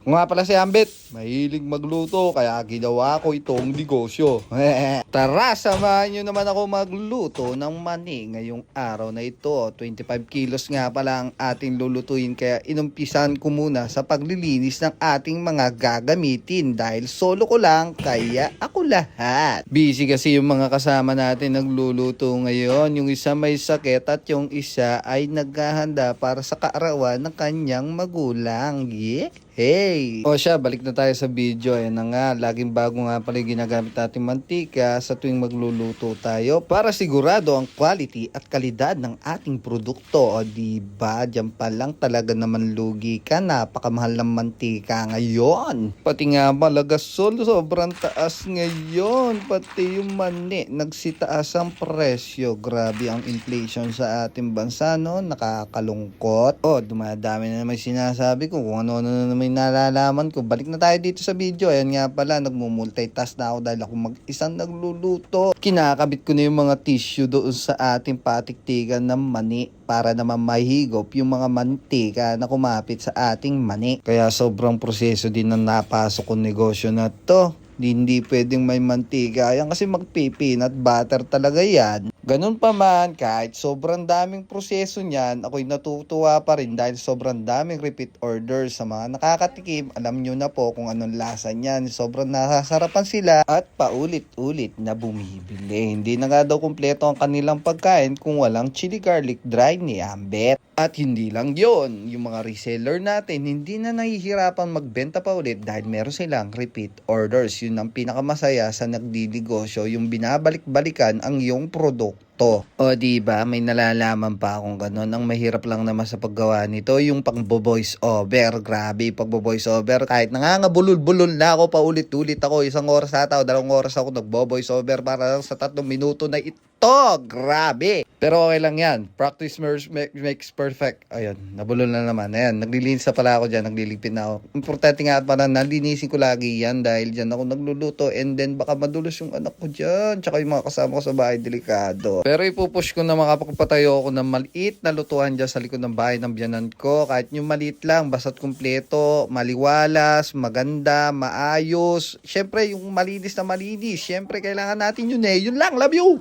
Kung nga pala si Ambit, mahilig magluto kaya ginawa ko itong negosyo. Tara, samahan nyo naman ako magluto ng mani ngayong araw na ito. 25 kilos nga pala ang ating lulutuin kaya inumpisan ko muna sa paglilinis ng ating mga gagamitin dahil solo ko lang kaya ako lahat. Busy kasi yung mga kasama natin nagluluto ngayon. Yung isa may sakit at yung isa ay naghahanda para sa kaarawan ng kanyang magulang. Yeah. Hey! O siya, balik na tayo sa video. Ayan na nga, laging bago nga pala yung ginagamit natin mantika sa tuwing magluluto tayo para sigurado ang quality at kalidad ng ating produkto. O diba, dyan pa lang talaga naman lugi ka. Napakamahal ng mantika ngayon. Pati nga malagasol, sobrang taas ngayon. Pati yung mani, nagsitaas ang presyo. Grabe ang inflation sa ating bansa, no? Nakakalungkot. O, dumadami na naman sinasabi ko kung ano na naman may nalalaman ko. Balik na tayo dito sa video. Ayan nga pala, nagmumultitask na ako dahil ako mag-isang nagluluto. Kinakabit ko na yung mga tissue doon sa ating patiktikan ng mani para naman mahigop yung mga mantika na kumapit sa ating mani. Kaya sobrang proseso din ang napasok kong negosyo na to. Hindi pwedeng may mantika yan kasi magpipinat butter talaga yan. Ganun pa man, kahit sobrang daming proseso niyan, ako'y natutuwa pa rin dahil sobrang daming repeat orders. Sa mga nakakatikim, alam nyo na po kung anong lasa niyan. Sobrang nasasarapan sila at paulit-ulit na bumibili. Hindi na nga daw kumpleto ang kanilang pagkain kung walang chili garlic dry ni Ambet. At hindi lang yon, yung mga reseller natin hindi na nahihirapan magbenta pa ulit dahil meron silang repeat orders. Yun ang pinakamasaya sa nagdidegosyo, yung binabalik-balikan ang iyong produkto. O diba, may nalalaman pa akong gano'n. Ang mahirap lang naman sa paggawa nito, yung pang-voice over. Grabe, pag-voice over. Kahit nangangabulol-bulol na ako, paulit-ulit ako. 1 oras ata o 2 oras ako nag-voice over para lang sa 3 minuto na ito. Grabe! Pero okay lang yan. Practice makes perfect. Ayun, nabulol na naman. Ayan, naglilinis na pala ako dyan. Nagliligpit na ako. Importante nga pala, nalinisin ko lagi yan dahil dyan ako nagluluto. And then, baka madulos yung anak ko dyan. Tsaka yung mga kasama ko sa bahay, delikado. Pero ipupush ko na makapagpatayo ako ng maliit na lutuan dyan sa likod ng bahay ng biyanan ko. Kahit yung maliit lang, basta't kumpleto, maliwalas, maganda, maayos. Siyempre, yung malinis na malinis. Siyempre, kailangan natin yun eh. Yun lang, love you!